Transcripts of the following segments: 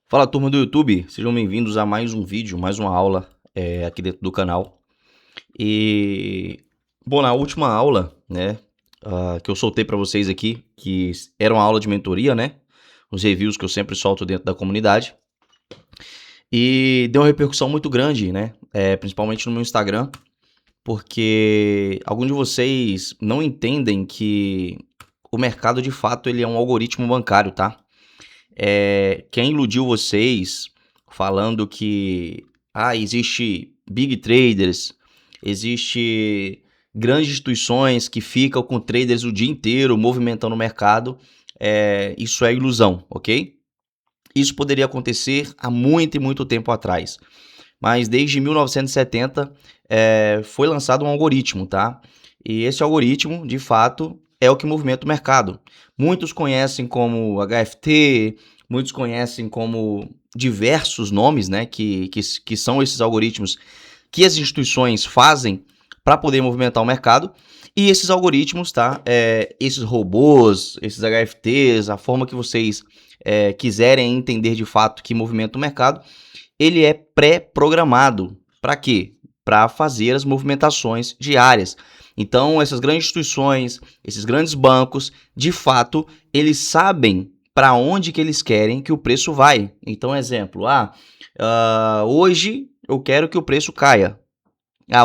Fala, turma do YouTube, sejam bem-vindos a mais um vídeo, mais uma aula aqui dentro do canal. Bom, na última aula, né, que eu soltei para vocês aqui, que era uma aula de mentoria, né, os reviews que eu sempre solto dentro da comunidade, e deu uma repercussão muito grande, né, principalmente no meu Instagram, porque alguns de vocês não entendem que o mercado, de fato, ele é um algoritmo bancário, tá? Quem iludiu vocês falando que existe big traders, existe grandes instituições que ficam com traders o dia inteiro movimentando o mercado, isso é ilusão, ok? Isso poderia acontecer há muito e muito tempo atrás, mas desde 1970 foi lançado um algoritmo, tá? E esse algoritmo, de fato, é o que movimenta o mercado. Muitos conhecem como HFT, muitos conhecem como diversos nomes, né, que são esses algoritmos que as instituições fazem para poder movimentar o mercado. E esses algoritmos, tá? Esses robôs, esses HFTs, a forma que vocês quiserem entender de fato que movimenta o mercado, ele é pré-programado. Para quê? Para fazer as movimentações diárias. Então, essas grandes instituições, esses grandes bancos, de fato, eles sabem para onde que eles querem que o preço vai. Então, exemplo, hoje eu quero que o preço caia.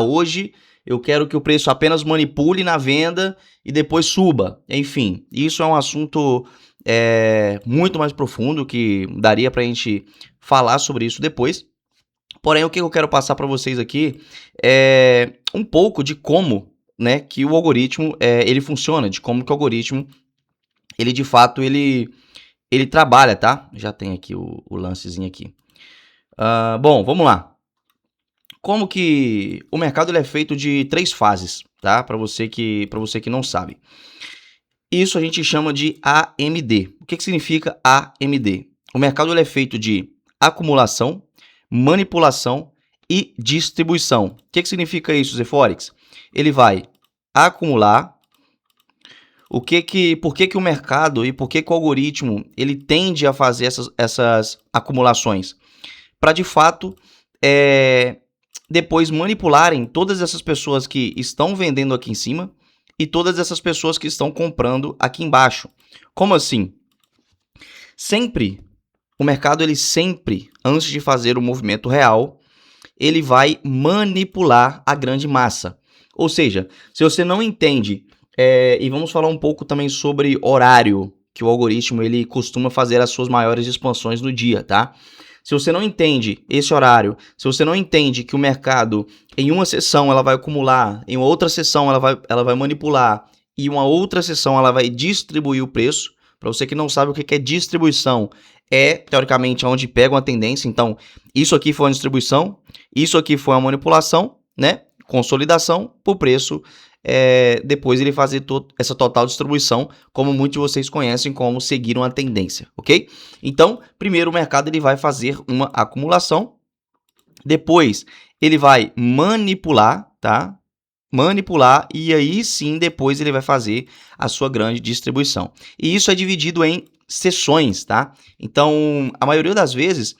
Hoje eu quero que o preço apenas manipule na venda e depois suba. Enfim, isso é um assunto muito mais profundo que daria para a gente falar sobre isso depois. Porém, o que eu quero passar para vocês aqui é um pouco de como, né, que o algoritmo ele funciona, de como que o algoritmo ele de fato ele trabalha, tá? Já tem aqui o lancezinho aqui. Bom, vamos lá. Como que o mercado ele é feito de 3 fases, tá? Para você que não sabe. Isso a gente chama de AMD. O que significa AMD? O mercado ele é feito de acumulação, manipulação e distribuição. O que significa isso, Zeforex? Ele vai acumular. Por que o mercado e por que o algoritmo ele tende a fazer essas acumulações? Para de fato depois manipularem todas essas pessoas que estão vendendo aqui em cima e todas essas pessoas que estão comprando aqui embaixo. Como assim? O mercado, ele sempre, antes de fazer o movimento real, ele vai manipular a grande massa. Ou seja, se você não entende, e vamos falar um pouco também sobre horário, que o algoritmo ele costuma fazer as suas maiores expansões no dia, tá? Se você não entende esse horário, se você não entende que o mercado, em uma sessão, ela vai acumular, em outra sessão, ela vai manipular, e uma outra sessão, ela vai distribuir o preço. Para você que não sabe o que é distribuição, teoricamente, onde pega uma tendência. Então, isso aqui foi uma distribuição, isso aqui foi uma manipulação, né? Consolidação para o preço. Depois ele fazer essa total distribuição, como muitos de vocês conhecem como seguir uma tendência, ok? Então, primeiro o mercado ele vai fazer uma acumulação, depois ele vai manipular, tá? Manipular e aí sim depois ele vai fazer a sua grande distribuição. E isso é dividido em sessões, tá? Então, a maioria das vezes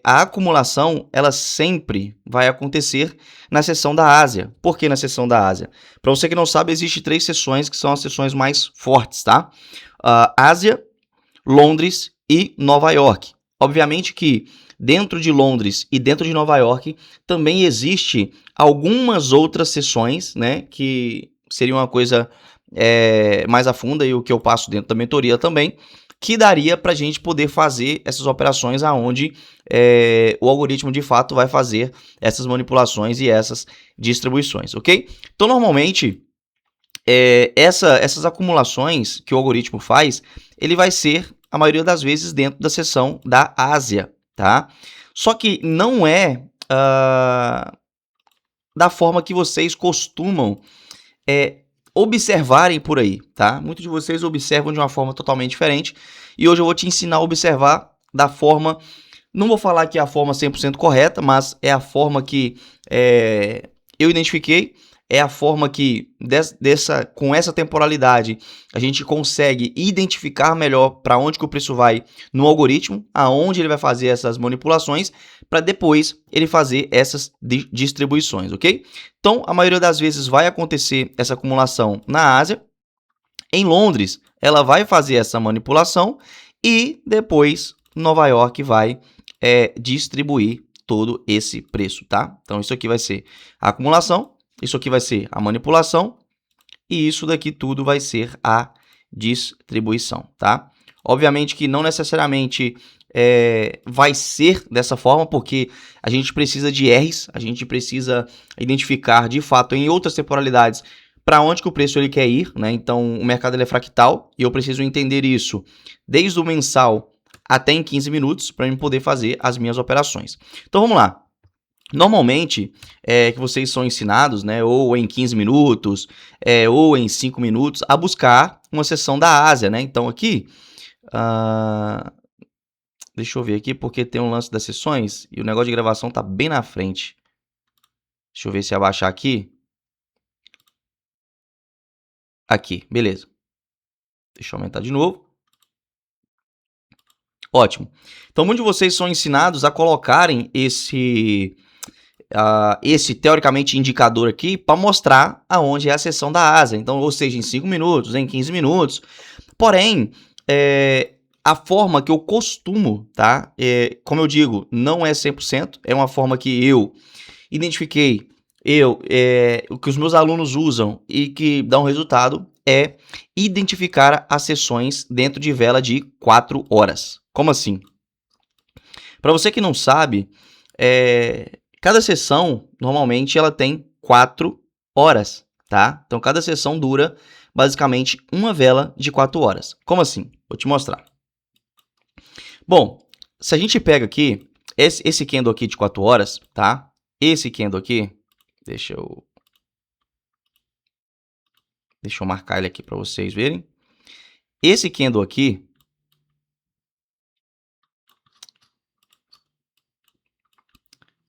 a acumulação ela sempre vai acontecer na seção da Ásia. Por que na seção da Ásia? Para você que não sabe, existem 3 sessões que são as sessões mais fortes, tá? Ásia, Londres e Nova York. Obviamente que dentro de Londres e dentro de Nova York também existe algumas outras sessões, né, que seria uma coisa mais a fundo e o que eu passo dentro da mentoria também, que daria para a gente poder fazer essas operações aonde o algoritmo de fato vai fazer essas manipulações e essas distribuições, ok? Então, normalmente, essas acumulações que o algoritmo faz, ele vai ser, a maioria das vezes, dentro da seção da Ásia, tá? Só que não é da forma que vocês costumam observarem por aí, tá? Muitos de vocês observam de uma forma totalmente diferente e hoje eu vou te ensinar a observar da forma, não vou falar que é a forma 100% correta, mas é a forma que eu identifiquei é a forma que, com essa temporalidade, a gente consegue identificar melhor para onde que o preço vai no algoritmo, aonde ele vai fazer essas manipulações, para depois ele fazer essas distribuições, ok? Então, a maioria das vezes vai acontecer essa acumulação na Ásia. Em Londres, ela vai fazer essa manipulação e depois Nova York vai distribuir todo esse preço, tá? Então, isso aqui vai ser a acumulação, isso aqui vai ser a manipulação e isso daqui tudo vai ser a distribuição, tá? Obviamente que não necessariamente vai ser dessa forma, porque a gente precisa de R's, a gente precisa identificar de fato em outras temporalidades para onde que o preço ele quer ir, né? Então, o mercado ele é fractal e eu preciso entender isso desde o mensal até em 15 minutos para eu poder fazer as minhas operações. Então, vamos lá. Normalmente, que vocês são ensinados, né, ou em 15 minutos, ou em 5 minutos, a buscar uma seção da Ásia, né? Então, aqui, deixa eu ver aqui, porque tem um lance das sessões e o negócio de gravação tá bem na frente. Deixa eu ver se abaixar aqui. Aqui, beleza. Deixa eu aumentar de novo. Ótimo. Então, muitos de vocês são ensinados a colocarem esse teoricamente indicador aqui para mostrar aonde é a seção da Ásia. Então, ou seja, em 5 minutos, em 15 minutos. Porém, a forma que eu costumo, tá? Como eu digo, não é 100%. É uma forma que eu identifiquei, o que os meus alunos usam e que dá um resultado é identificar as sessões dentro de vela de 4 horas. Como assim? Para você que não sabe, cada sessão, normalmente, ela tem 4 horas, tá? Então, cada sessão dura, basicamente, uma vela de 4 horas. Como assim? Vou te mostrar. Bom, se a gente pega aqui, esse candle aqui de 4 horas, tá? Esse candle aqui, deixa eu marcar ele aqui para vocês verem. Esse candle aqui,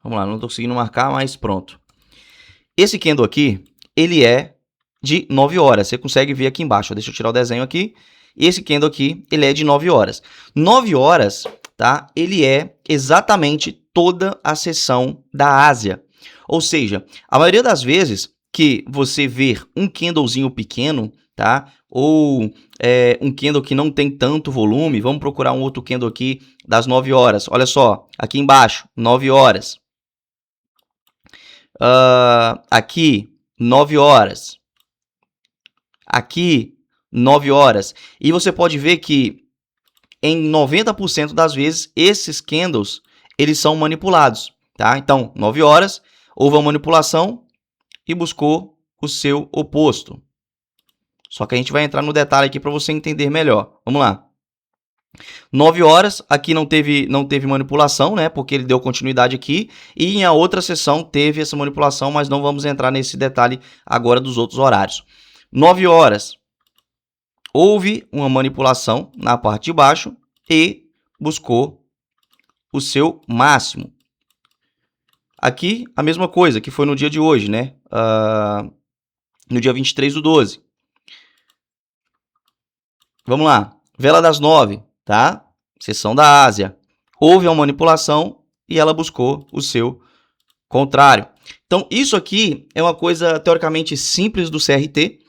vamos lá, não estou conseguindo marcar, mas pronto. Esse candle aqui, ele é de 9 horas. Você consegue ver aqui embaixo. Deixa eu tirar o desenho aqui. Esse candle aqui, ele é de 9 horas. 9 horas, tá? Ele é exatamente toda a seção da Ásia. Ou seja, a maioria das vezes que você vê um candlezinho pequeno, tá? Ou um candle que não tem tanto volume, vamos procurar um outro candle aqui das 9 horas. Olha só, aqui embaixo, 9 horas. Aqui, 9 horas. Aqui, 9 horas. E você pode ver que em 90% das vezes, esses candles, eles são manipulados, tá? Então, 9 horas, houve uma manipulação e buscou o seu oposto. Só que a gente vai entrar no detalhe aqui para você entender melhor. Vamos lá. 9 horas, aqui não teve manipulação, né? Porque ele deu continuidade aqui. E em a outra sessão teve essa manipulação, mas não vamos entrar nesse detalhe agora dos outros horários. 9 horas, houve uma manipulação na parte de baixo e buscou o seu máximo. Aqui, a mesma coisa, que foi no dia de hoje, né? No dia 23/12. Vamos lá. Vela das 9, tá? Seção da Ásia. Houve uma manipulação e ela buscou o seu contrário. Então, isso aqui é uma coisa teoricamente simples do CRT,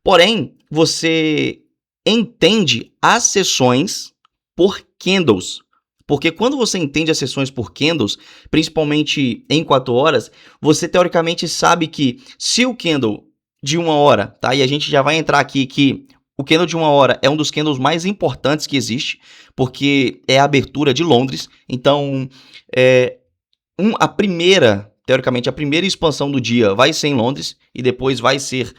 porém, você entende as sessões por candles. Porque quando você entende as sessões por candles, principalmente em 4 horas, você teoricamente sabe que se o candle de 1 hora, tá? E a gente já vai entrar aqui que o candle de 1 hora é um dos candles mais importantes que existe, porque é a abertura de Londres. Então, teoricamente, a primeira expansão do dia vai ser em Londres e depois vai ser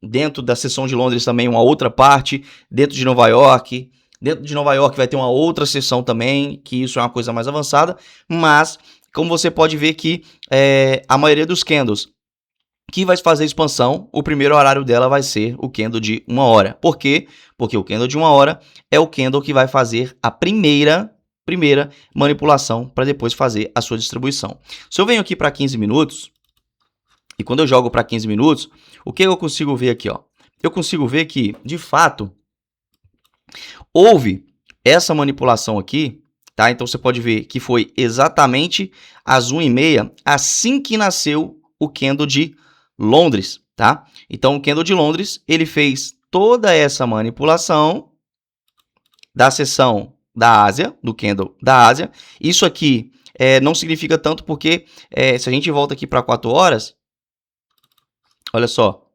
dentro da seção de Londres também uma outra parte, dentro de Nova York. Dentro de Nova York vai ter uma outra seção também, que isso é uma coisa mais avançada, mas como você pode ver que a maioria dos candles que vai fazer expansão, o primeiro horário dela vai ser o candle de 1 hora. Por quê? Porque o candle de 1 hora é o candle que vai fazer a primeira manipulação para depois fazer a sua distribuição. Se eu venho aqui para 15 minutos, e quando eu jogo para 15 minutos, o que eu consigo ver aqui, ó? Eu consigo ver que, de fato, houve essa manipulação aqui, tá? Então você pode ver que foi exatamente às 1h30, assim que nasceu o candle de Londres, tá? Então o candle de Londres, ele fez toda essa manipulação da seção da Ásia, do candle da Ásia. Isso aqui não significa tanto porque se a gente volta aqui para 4 horas, olha só,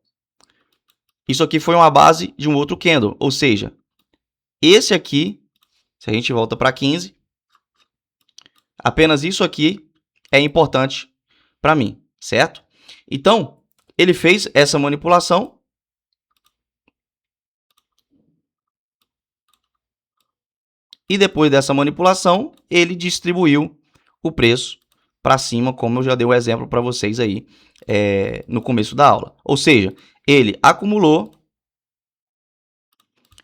isso aqui foi uma base de um outro candle, ou seja, esse aqui, se a gente volta para 15, apenas isso aqui é importante para mim, certo? Então, ele fez essa manipulação. E depois dessa manipulação, ele distribuiu o preço para cima, como eu já dei o exemplo para vocês aí no começo da aula. Ou seja, ele acumulou,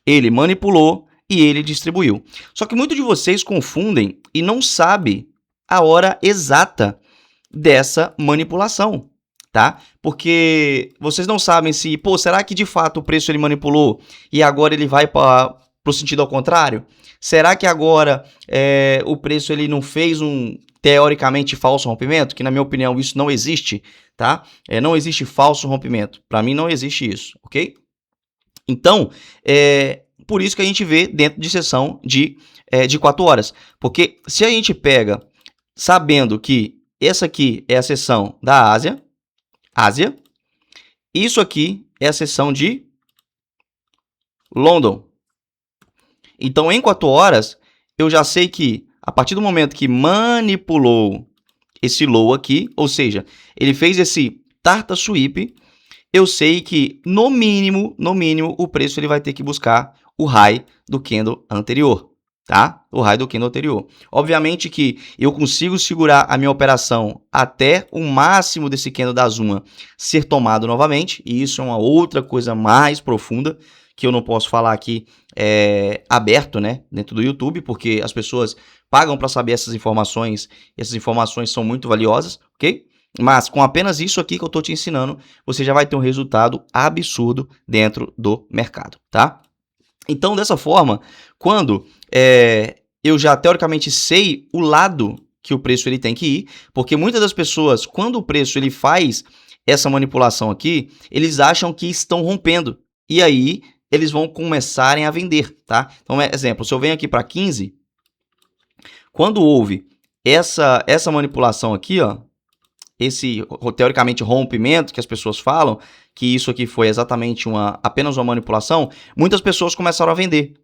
ele manipulou e ele distribuiu. Só que muitos de vocês confundem e não sabem a hora exata dessa manipulação, tá? Porque vocês não sabem se, pô, será que de fato o preço ele manipulou e agora ele vai para o sentido ao contrário? Será que agora o preço ele não fez um teoricamente falso rompimento? Que na minha opinião isso não existe, tá? Não existe falso rompimento. Para mim não existe isso, ok? Então, por isso que a gente vê dentro de sessão de 4 horas. Porque se a gente pega sabendo que essa aqui é a seção da Ásia, isso aqui é a seção de London. Então, em 4 horas, eu já sei que a partir do momento que manipulou esse low aqui, ou seja, ele fez esse Tarta Sweep, eu sei que no mínimo, o preço ele vai ter que buscar o high do candle anterior, tá? O high do candle anterior. Obviamente que eu consigo segurar a minha operação até o máximo desse candle da Zuma ser tomado novamente, e isso é uma outra coisa mais profunda que eu não posso falar aqui aberto, né, dentro do YouTube, porque as pessoas pagam para saber essas informações, e essas informações são muito valiosas, ok? Mas com apenas isso aqui que eu estou te ensinando, você já vai ter um resultado absurdo dentro do mercado, tá? Então, dessa forma, quando eu já teoricamente sei o lado que o preço ele tem que ir, porque muitas das pessoas, quando o preço ele faz essa manipulação aqui, eles acham que estão rompendo, e aí eles vão começarem a vender, tá? Então, exemplo, se eu venho aqui para 15, quando houve essa manipulação aqui, ó, esse teoricamente rompimento que as pessoas falam, que isso aqui foi exatamente apenas uma manipulação, muitas pessoas começaram a vender,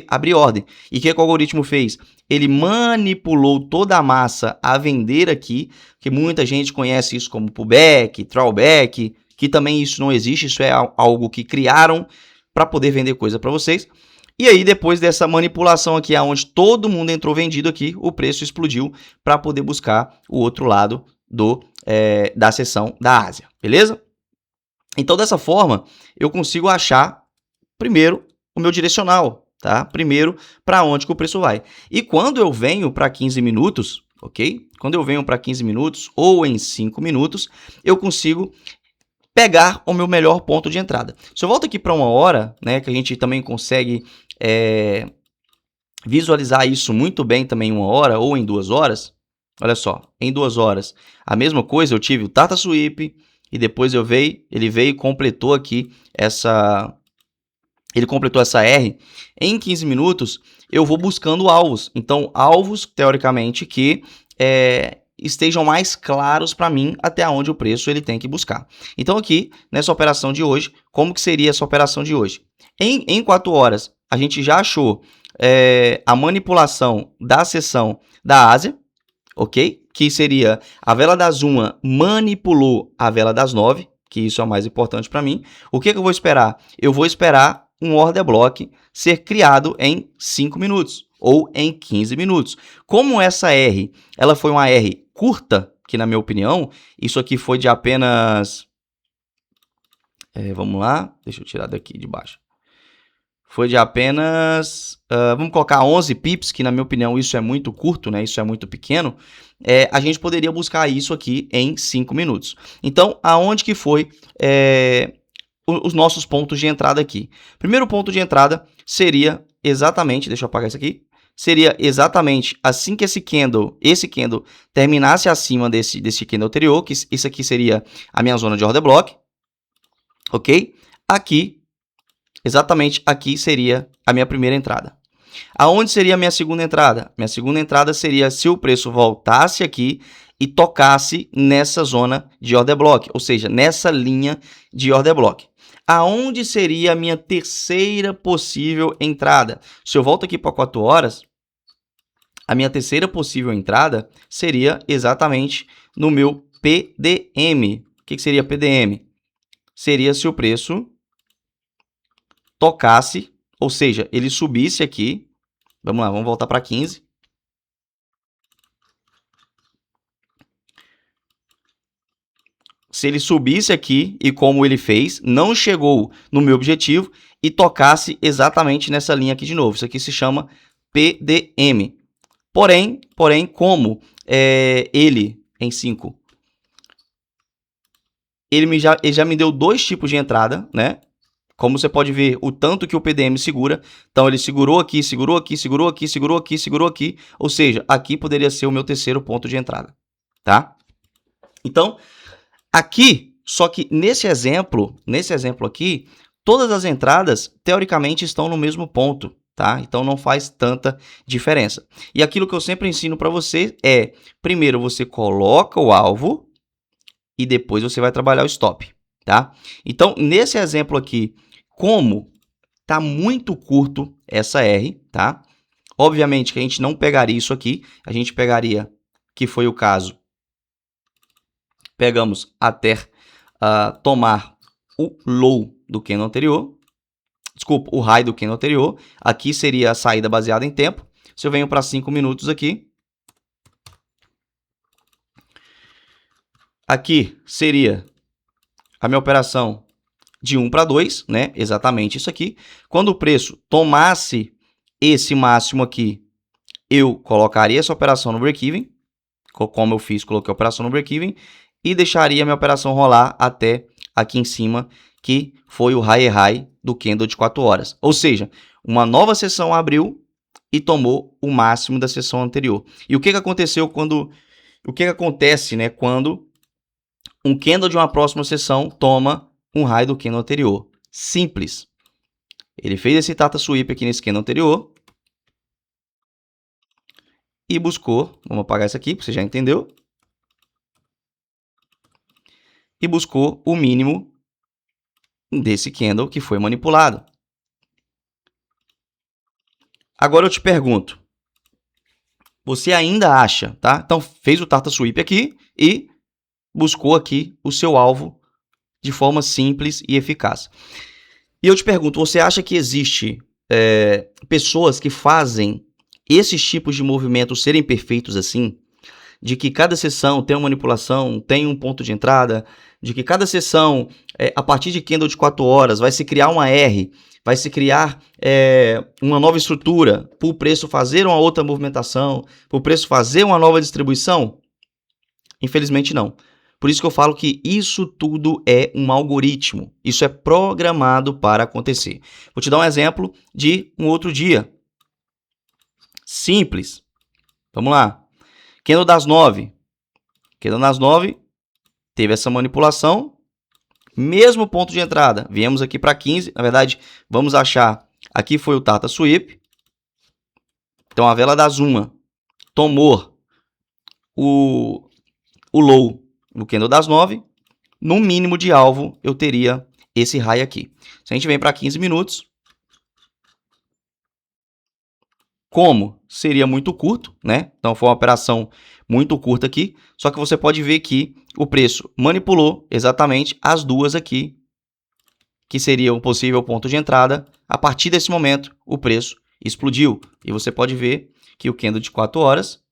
abrir ordem. E o que o algoritmo fez? Ele manipulou toda a massa a vender aqui, que muita gente conhece isso como pullback, throwback, que também isso não existe, isso é algo que criaram para poder vender coisa para vocês. E aí, depois dessa manipulação aqui, onde todo mundo entrou vendido aqui, o preço explodiu para poder buscar o outro lado da seção da Ásia, beleza? Então, dessa forma, eu consigo achar, primeiro, o meu direcional, tá? Primeiro, para onde que o preço vai. E quando eu venho para 15 minutos, ok? Quando eu venho para 15 minutos ou em 5 minutos, eu consigo pegar o meu melhor ponto de entrada. Se eu volto aqui para 1 hora, né, que a gente também consegue visualizar isso muito bem também em 1 hora ou em 2 horas, olha só, em 2 horas, a mesma coisa, eu tive o Tarta Sweep e depois ele veio e completou aqui ele completou essa R. Em 15 minutos, eu vou buscando alvos. Então, alvos, teoricamente, que estejam mais claros para mim até onde o preço ele tem que buscar. Então aqui, nessa operação de hoje, como que seria essa operação de hoje? Em 4 horas, a gente já achou a manipulação da seção da Ásia, ok? Que seria a vela das 1 manipulou a vela das 9, que isso é o mais importante para mim. O que eu vou esperar? Eu vou esperar um order block ser criado em 5 minutos ou em 15 minutos. Como essa R, ela foi uma R curta, que na minha opinião, isso aqui foi de apenas... vamos lá, deixa eu tirar daqui de baixo. foi de apenas, vamos colocar 11 pips, que na minha opinião isso é muito curto, né? Isso é muito pequeno. A gente poderia buscar isso aqui em 5 minutos. Então, aonde que foi os nossos pontos de entrada aqui? Primeiro ponto de entrada seria exatamente, deixa eu apagar isso aqui, seria exatamente assim que esse candle terminasse acima desse candle anterior, que isso aqui seria a minha zona de order block, ok? Aqui, exatamente aqui seria a minha primeira entrada. Aonde seria a minha segunda entrada? Minha segunda entrada seria se o preço voltasse aqui e tocasse nessa zona de order block, ou seja, nessa linha de order block. Aonde seria a minha terceira possível entrada? Se eu volto aqui para 4 horas, a minha terceira possível entrada seria exatamente no meu PDM. O que seria PDM? Seria se o preço tocasse, ou seja, ele subisse aqui. Vamos lá, vamos voltar para 15. Se ele subisse aqui e como ele fez, não chegou no meu objetivo e tocasse exatamente nessa linha aqui de novo. Isso aqui se chama PDM. Porém, como ele, em 5, ele já me deu 2 tipos de entrada, né? Como você pode ver, o tanto que o PDM segura. Então, ele segurou aqui, segurou aqui, segurou aqui, segurou aqui, segurou aqui. Ou seja, aqui poderia ser o meu terceiro ponto de entrada, tá? Então, aqui, só que nesse exemplo aqui, todas as entradas, teoricamente, estão no mesmo ponto, tá? Então, não faz tanta diferença. E aquilo que eu sempre ensino para você é, primeiro você coloca o alvo e depois você vai trabalhar o stop, tá? Então, nesse exemplo aqui, como tá muito curto essa R, tá? Obviamente que a gente não pegaria isso aqui, a gente pegaria, que foi o caso, pegamos até tomar o low do candle anterior, desculpa, o high do candle anterior, aqui seria a saída baseada em tempo. Se eu venho para 5 minutos aqui, aqui seria a minha operação de 1 para 2, né? Exatamente isso aqui. Quando o preço tomasse esse máximo aqui, eu colocaria essa operação no break-even, como eu fiz, coloquei a operação no break-even, e deixaria a minha operação rolar até aqui em cima, que foi o high do candle de 4 horas. Ou seja, uma nova sessão abriu e tomou o máximo da sessão anterior. E o que aconteceu o que acontece, né, quando um candle de uma próxima sessão toma um high do candle anterior? Simples. Ele fez esse Tata Sweep aqui nesse candle anterior e buscou, vamos apagar isso aqui, você já entendeu, e buscou o mínimo desse candle que foi manipulado. Agora eu te pergunto, você ainda acha, tá? Então fez o Tata Sweep aqui e buscou aqui o seu alvo de forma simples e eficaz. E eu te pergunto, você acha que existe pessoas que fazem esses tipos de movimentos serem perfeitos assim? De que cada sessão tem uma manipulação, tem um ponto de entrada, de que cada sessão, a partir de candle de 4 horas, vai se criar uma R, vai se criar uma nova estrutura, para o preço fazer uma outra movimentação, para o preço fazer uma nova distribuição? Infelizmente não. Por isso que eu falo que isso tudo é um algoritmo, isso é programado para acontecer. Vou te dar um exemplo de um outro dia. Simples. Vamos lá. Candle das 9. Candle das 9 teve essa manipulação. Mesmo ponto de entrada. Viemos aqui para 15. Na verdade, vamos achar. Aqui foi o Tata Sweep. Então, a vela das 1 tomou o low no candle das 9. No mínimo de alvo, eu teria esse high aqui. Se a gente vem para 15 minutos, como seria muito curto, né? Então foi uma operação muito curta aqui, só que você pode ver que o preço manipulou exatamente as duas aqui, que seria um possível ponto de entrada. A partir desse momento, o preço explodiu. E você pode ver que o candle de 4 horas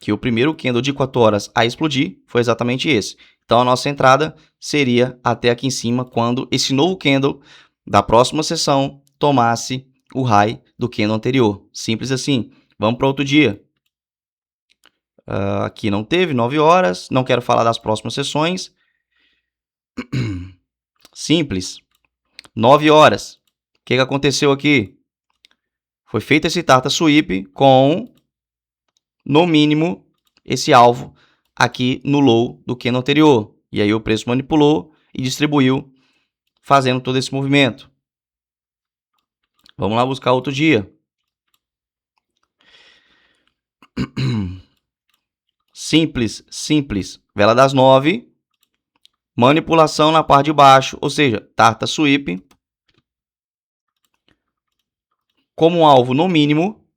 que o primeiro candle de 4 horas a explodir foi exatamente esse. Então a nossa entrada seria até aqui em cima, quando esse novo candle da próxima sessão tomasse o high do candle anterior. Simples assim. Vamos para outro dia. Aqui não teve, 9 horas. Não quero falar das próximas sessões. Simples. 9 horas. O que aconteceu aqui? Foi feito esse Tata Sweep com, no mínimo, esse alvo aqui no low do candle anterior. E aí o preço manipulou e distribuiu, fazendo todo esse movimento. Vamos lá buscar outro dia. Simples, simples. Vela das 9. Manipulação na parte de baixo, ou seja, Tata Sweep. Como um alvo no mínimo,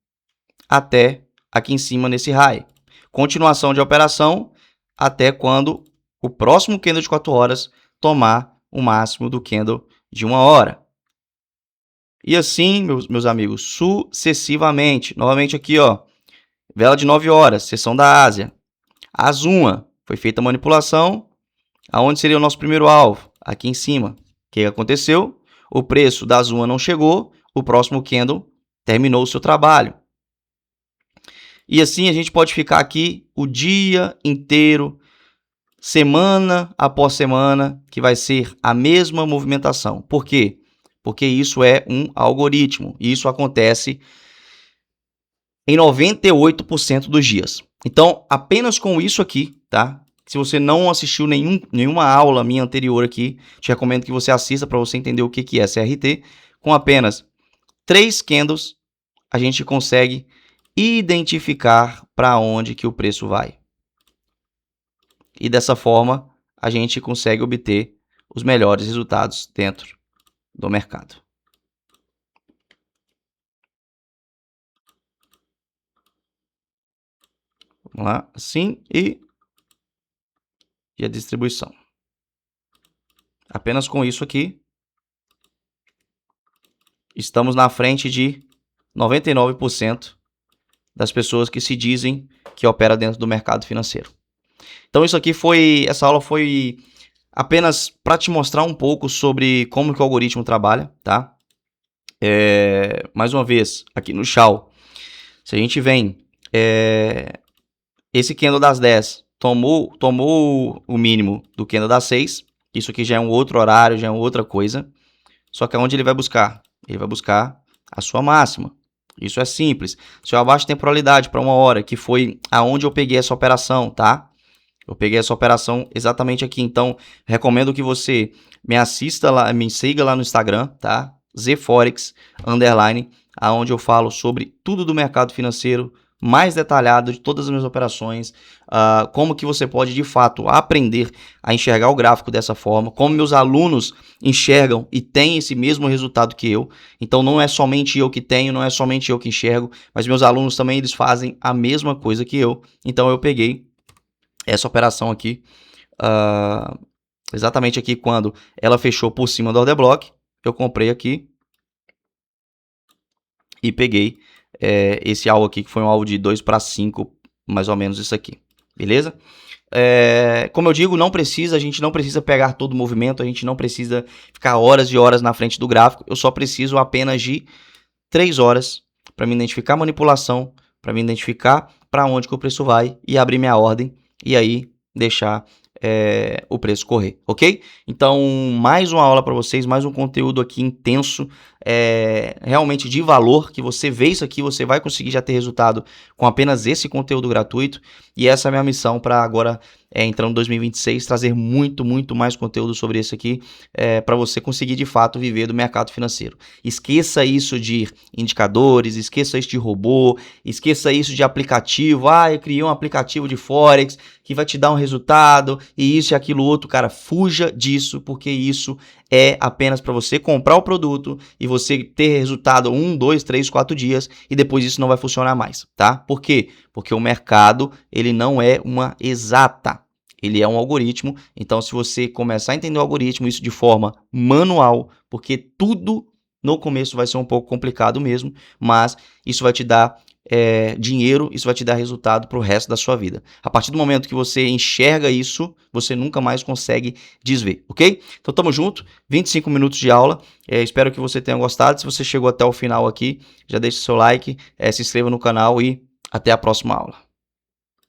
até aqui em cima nesse high. Continuação de operação até quando o próximo candle de 4 horas tomar o máximo do candle de 1 hora. E assim, meus amigos, sucessivamente. Novamente aqui, ó, vela de 9 horas, sessão da Ásia. Azuma, foi feita a manipulação. Aonde seria o nosso primeiro alvo? Aqui em cima. O que aconteceu? O preço da Azuma não chegou, o próximo candle terminou o seu trabalho. E assim a gente pode ficar aqui o dia inteiro, semana após semana, que vai ser a mesma movimentação. Por quê? Porque isso é um algoritmo. E isso acontece em 98% dos dias. Então, apenas com isso aqui, tá? Se você não assistiu nenhuma aula minha anterior aqui, te recomendo que você assista para você entender o que é CRT. Com apenas 3 candles, a gente consegue identificar para onde que o preço vai. E dessa forma, a gente consegue obter os melhores resultados dentro do mercado. Vamos lá, assim, e a distribuição. Apenas com isso aqui, estamos na frente de 99% das pessoas que se dizem que opera dentro do mercado financeiro. Então essa aula foi apenas para te mostrar um pouco sobre como que o algoritmo trabalha, tá? Mais uma vez, aqui no Shao, se a gente vem, esse candle das 10 tomou o mínimo do candle das 6, isso aqui já é um outro horário, já é outra coisa, só que aonde ele vai buscar? Ele vai buscar a sua máxima. Isso é simples. Se eu abaixo temporalidade para 1 hora, que foi aonde eu peguei essa operação, tá? Eu peguei essa operação exatamente aqui. Então, recomendo que você me assista lá, me siga lá no Instagram, tá? ZForex_, aonde eu falo sobre tudo do mercado financeiro, mais detalhado de todas as minhas operações, como que você pode de fato aprender a enxergar o gráfico dessa forma, como meus alunos enxergam e têm esse mesmo resultado que eu. Então não é somente eu que tenho, não é somente eu que enxergo, mas meus alunos também eles fazem a mesma coisa que eu. Então eu peguei essa operação aqui, exatamente aqui quando ela fechou por cima do order block, eu comprei aqui e peguei esse alvo aqui, que foi um alvo de 2 para 5, mais ou menos isso aqui, beleza? Como eu digo, a gente não precisa pegar todo o movimento, a gente não precisa ficar horas e horas na frente do gráfico, eu só preciso apenas de 3 horas para me identificar a manipulação, para me identificar para onde que o preço vai e abrir minha ordem e aí deixar o preço correr, ok? Então, mais uma aula para vocês, mais um conteúdo aqui intenso, realmente de valor, que você vê isso aqui, você vai conseguir já ter resultado com apenas esse conteúdo gratuito, e essa é a minha missão para agora, entrando em 2026, trazer muito mais conteúdo sobre isso aqui, para você conseguir de fato viver do mercado financeiro. Esqueça isso de indicadores, esqueça isso de robô, esqueça isso de aplicativo, eu criei um aplicativo de Forex que vai te dar um resultado, e isso e aquilo outro, cara, fuja disso, porque isso é apenas para você comprar o produto e você ter resultado 1, 2, 3, 4 dias e depois isso não vai funcionar mais, tá? Por quê? Porque o mercado, ele não é uma exata, ele é um algoritmo. Então, se você começar a entender o algoritmo, isso de forma manual, porque tudo no começo vai ser um pouco complicado mesmo, mas isso vai te dar dinheiro, isso vai te dar resultado para o resto da sua vida. A partir do momento que você enxerga isso, você nunca mais consegue desver, ok? Então tamo junto, 25 minutos de aula, espero que você tenha gostado. Se você chegou até o final aqui, já deixa o seu like, se inscreva no canal e até a próxima aula.